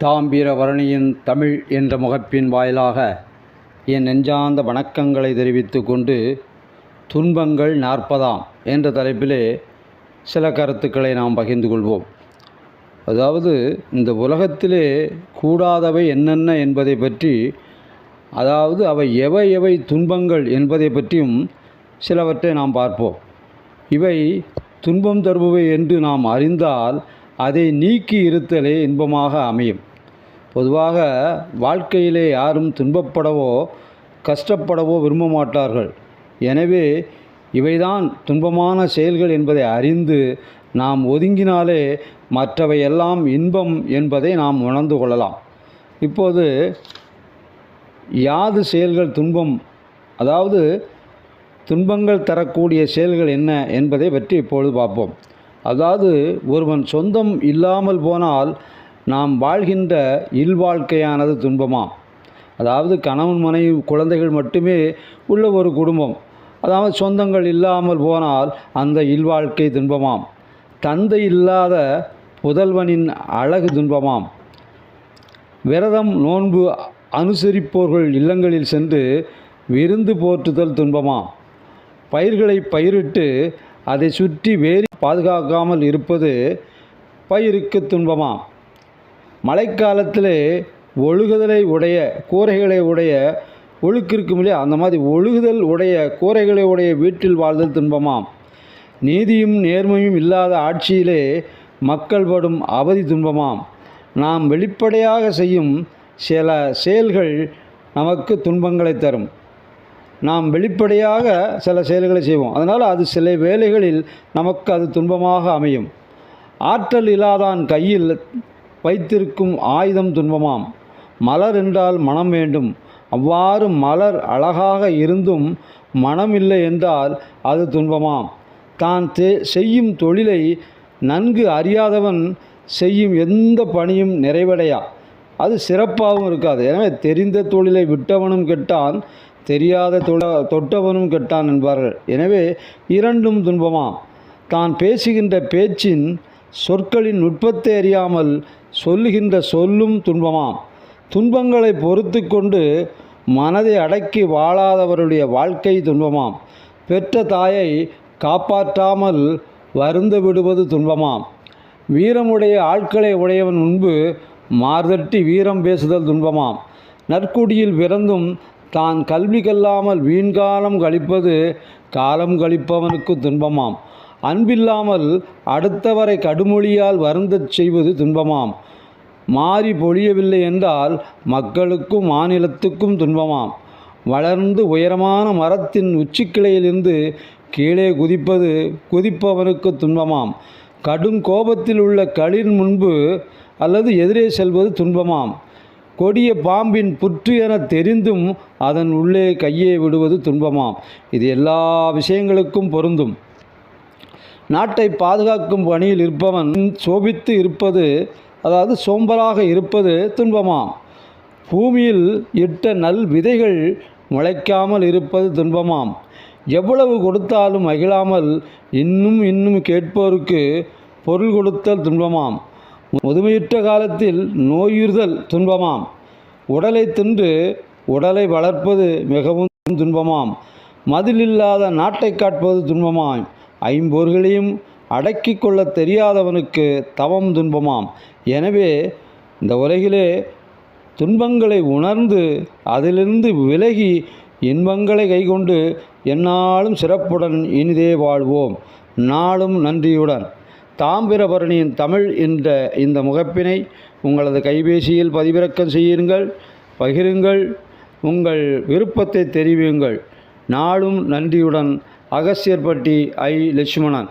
தாம்பீரபரணியின் தமிழ் என்ற முகப்பின் வாயிலாக என் நெஞ்சார்ந்த வணக்கங்களை தெரிவித்து கொண்டு துன்பங்கள் 40 என்ற தலைப்பிலே சில கருத்துக்களை நாம் பகிர்ந்து கொள்வோம். அதாவது இந்த உலகத்திலே கூடாதவை என்னென்ன என்பதை பற்றி, அதாவது அவை எவை எவை துன்பங்கள் என்பதை பற்றியும் சிலவற்றை நாம் பார்ப்போம். இவை துன்பம் தருபவை என்று நாம் அறிந்தால் அதை நீக்கி இருத்தலே இன்பமாக அமையும். பொதுவாக வாழ்க்கையிலே யாரும் துன்பப்படவோ கஷ்டப்படவோ விரும்ப மாட்டார்கள். எனவே இவைதான் துன்பமான செயல்கள் என்பதை அறிந்து நாம் ஒதுங்கினாலே மற்றவை எல்லாம் இன்பம் என்பதை நாம் உணர்ந்து கொள்ளலாம். இப்போது யாது செயல்கள் துன்பம், அதாவது துன்பங்கள் தரக்கூடிய செயல்கள் என்ன என்பதை பற்றி இப்பொழுது பார்ப்போம். அதாவது ஒருவன் சொந்தம் இல்லாமல் போனால் நாம் வாழ்கின்ற இல்வாழ்க்கையானது துன்பமாம். அதாவது கணவன் மனைவி குழந்தைகள் மட்டுமே உள்ள ஒரு குடும்பம், அதாவது சொந்தங்கள் இல்லாமல் போனால் அந்த இல்வாழ்க்கை துன்பமாம். தந்தை இல்லாத புதல்வனின் அழகு துன்பமாம். விரதம் நோன்பு அனுசரிப்போர்கள் இல்லங்களில் சென்று விருந்து போற்றுதல் துன்பமாம். பயிர்களை பயிரிட்டு அதை சுற்றி வேலி பாதுகாக்காமல் இருப்பது பயிருக்கு துன்பமாம். மழைக்காலத்திலே ஒழுகுதலை உடைய கூரைகளை உடைய ஒழுக்கிருக்கும் இல்லையா, அந்த மாதிரி ஒழுகுதல் உடைய கூரைகளை உடைய வீட்டில் வாழ்தல் துன்பமாம். நீதியும் நேர்மையும் இல்லாத ஆட்சியிலே மக்கள் படும் அவதி துன்பமாம். நாம் வெளிப்படையாக செய்யும் சில செயல்கள் நமக்கு துன்பங்களை தரும். நாம் வெளிப்படையாக சில செயல்களை செய்வோம், அதனால் அது சில வேளைகளில் நமக்கு அது துன்பமாக அமையும். ஆற்றல் இல்லாதான் கையில் வைத்திருக்கும் ஆயுதம் துன்பமாம். மலர் என்றால் மனம் வேண்டும், அவ்வாறு மலர் அழகாக இருந்தும் மனம் இல்லை என்றால் அது துன்பமாம். தான் செய்யும் தொழிலை நன்கு அறியாதவன் செய்யும் எந்த பணியும் நிறைவடையா, அது சிறப்பாகவும் இருக்காது. எனவே தெரிந்த தொழிலை விட்டவனும் கெட்டான், தெரியாத தொட்டவனும் கெட்டான் என்பார்கள். எனவே இரண்டும் துன்பமாம். தான் பேசுகின்ற பேச்சின் சொற்களின் நுட்பத்தை அறியாமல் சொல்லுகின்ற சொல்லும் துன்பமாம். துன்பங்களை பொறுத்து கொண்டு மனதை அடக்கி வாழாதவருடைய வாழ்க்கை துன்பமாம். பெற்ற தாயை காப்பாற்றாமல் வருந்த விடுவது துன்பமாம். வீரமுடைய ஆட்களை உடையவன் முன்பு மார்தட்டி வீரம் பேசுதல் துன்பமாம். நற்குடியில் பிறந்தும் தான் கல்வி கல்லாமல் வீண்காலம் கழிப்பது காலம் கழிப்பவனுக்கு துன்பமாம். அன்பில்லாமல் அடுத்தவரை கடுமொழியால் வருந்தச் செய்வது துன்பமாம். மாறி பொழியவில்லை என்றால் மக்களுக்கும் மாநிலத்துக்கும் துன்பமாம். வளர்ந்து உயரமான மரத்தின் உச்சிக்கிளையிலிருந்து கீழே குதிப்பவனுக்கு துன்பமாம். கடும் கோபத்தில் உள்ள களிர் முன்பு அல்லது எதிரே செல்வது துன்பமாம். கொடிய பாம்பின் புற்று என தெரிந்தும் அதன் உள்ளே கையை விடுவது துன்பமாம். இது எல்லா விஷயங்களுக்கும் பொருந்தும். நாட்டை பாதுகாக்கும் பணியில் இருப்பவன் சோபித்து இருப்பது, அதாவது சோம்பலாக இருப்பது துன்பமாம். பூமியில் இட்ட நல் விதைகள் முளைக்காமல் இருப்பது துன்பமாம். எவ்வளவு கொடுத்தாலும் மகிழாமல் இன்னும் இன்னும் கேட்போருக்கு பொருள் கொடுத்தல் துன்பமாம். முதுமையுற்ற காலத்தில் நோயுறுதல் துன்பமாம். உடலை தின்று உடலை வளர்ப்பது மிகவும் துன்பமாம். மதிலில்லாத நாட்டை காட்பது துன்பமாம். ஐம்பொருள்களையும் அடக்கி கொள்ள தெரியாதவனுக்கு தவம் துன்பமாம். எனவே இந்த உலகிலே துன்பங்களை உணர்ந்து அதிலிருந்து விலகி இன்பங்களை கைக்கொண்டு எந்நாளும் சிறப்புடன் இனிதே வாழ்வோம். நாளும் நன்றியுடன். தாம்பீரபரணியின் தமிழ் என்ற இந்த முகப்பினை உங்களது கைபேசியில் பதிவிறக்கம் செய்யுங்கள், பகிருங்கள், உங்கள் விருப்பத்தை தெரிவியுங்கள். நாளும் நன்றியுடன். அகஸ்தியர்பட்டி ஐ. லட்சுமணன்.